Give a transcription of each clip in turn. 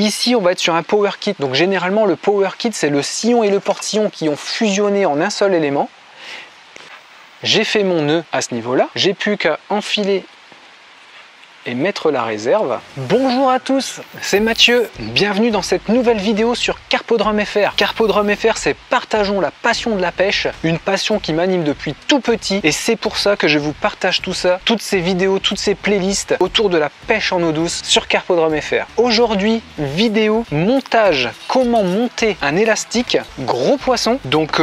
Ici, on va être sur un power kit. Donc généralement, le power kit, c'est le sillon et le portillon qui ont fusionné en un seul élément. J'ai fait mon nœud à ce niveau-là. J'ai plus qu'à enfiler et mettre la réserve. Bonjour à tous, c'est Mathieu. Bienvenue dans cette nouvelle vidéo sur Carpodrome FR. Carpodrome FR, c'est partageons la passion de la pêche, une passion qui m'anime depuis tout petit et c'est pour ça que je vous partage tout ça, toutes ces vidéos, toutes ces playlists autour de la pêche en eau douce sur Carpodrome FR. Aujourd'hui, vidéo montage, comment monter un élastique gros poisson, donc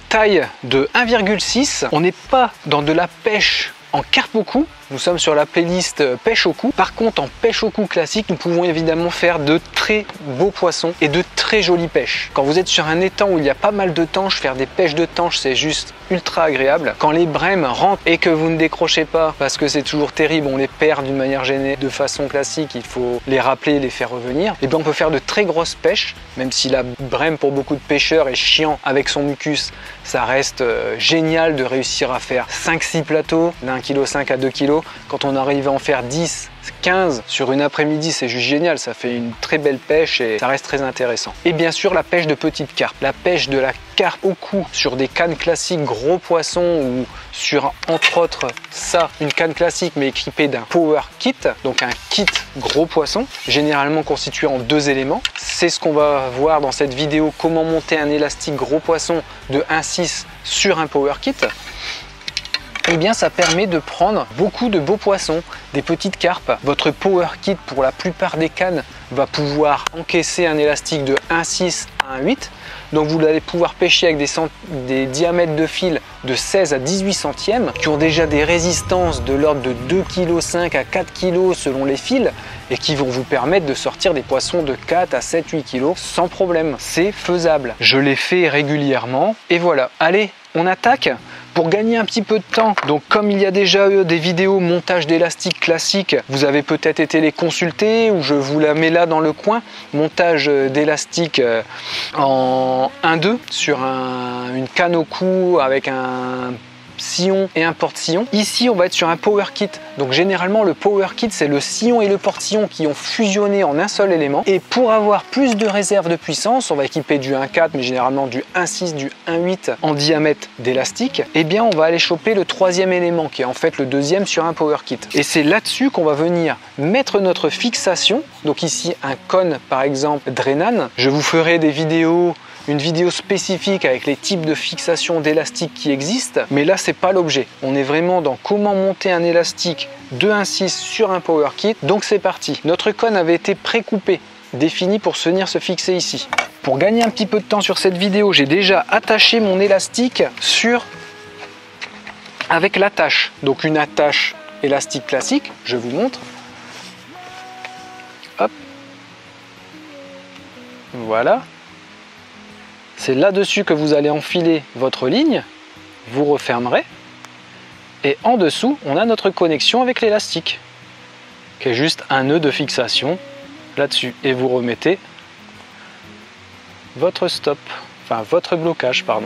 taille de 1,6. On n'est pas dans de la pêche en carpe au cou, nous sommes sur la playlist pêche au cou. Par contre, en pêche au cou classique, nous pouvons évidemment faire de très beaux poissons et de très jolies pêches. Quand vous êtes sur un étang où il y a pas mal de tanches, faire des pêches de tanches, c'est juste ultra agréable. Quand les brèmes rentrent et que vous ne décrochez pas, parce que c'est toujours terrible, on les perd d'une manière gênée de façon classique, il faut les rappeler, les faire revenir. Et bien on peut faire de très grosses pêches, même si la brème pour beaucoup de pêcheurs est chiant avec son mucus, ça reste génial de réussir à faire 5-6 plateaux d'1,5 kg à 2 kg. Quand on arrive à en faire 10, 15 sur une après-midi, c'est juste génial, ça fait une très belle pêche et ça reste très intéressant. Et bien sûr la pêche de petite carpe, la pêche de la carpe au cou sur des cannes classiques gros poissons ou sur entre autres ça, une canne classique mais équipée d'un power kit, donc un kit gros poisson, généralement constitué en 2 éléments. C'est ce qu'on va voir dans cette vidéo, comment monter un élastique gros poisson de 1,6 sur un power kit. Eh bien ça permet de prendre beaucoup de beaux poissons, des petites carpes. Votre power kit pour la plupart des cannes va pouvoir encaisser un élastique de 1,6 à 1,8. Donc vous allez pouvoir pêcher avec des diamètres de fil de 16 à 18 centièmes qui ont déjà des résistances de l'ordre de 2,5 kg à 4 kg selon les fils et qui vont vous permettre de sortir des poissons de 4 à 7, 8 kg sans problème. C'est faisable. Je les fais régulièrement et voilà. Allez, on attaque. Pour gagner un petit peu de temps, donc comme il y a déjà des vidéos montage d'élastique classique, vous avez peut-être été les consulter ou je vous la mets là dans le coin, montage d'élastique en 1-2 sur une canne au cou avec un sillon et un porte-sillon. Ici on va être sur un power kit, donc généralement le power kit c'est le sillon et le porte-sillon qui ont fusionné en un seul élément et pour avoir plus de réserve de puissance on va équiper du 1,4 mais généralement du 1,6, du 1,8 en diamètre d'élastique. Et bien on va aller choper le 3e élément qui est en fait le 2e sur un power kit et c'est là-dessus qu'on va venir mettre notre fixation, donc ici un cône par exemple Drenan. Je vous ferai des vidéos, une vidéo spécifique avec les types de fixation d'élastique qui existent, mais là c'est pas l'objet. On est vraiment dans comment monter un élastique de 1,6 sur un power kit, donc c'est parti. Notre cône avait été pré-coupé, défini pour venir se fixer ici. Pour gagner un petit peu de temps sur cette vidéo, j'ai déjà attaché mon élastique avec l'attache, donc une attache élastique classique, je vous montre. Hop, voilà. C'est là-dessus que vous allez enfiler votre ligne, vous refermerez et en dessous on a notre connexion avec l'élastique qui est juste un nœud de fixation là-dessus et vous remettez votre stop, enfin votre blocage pardon.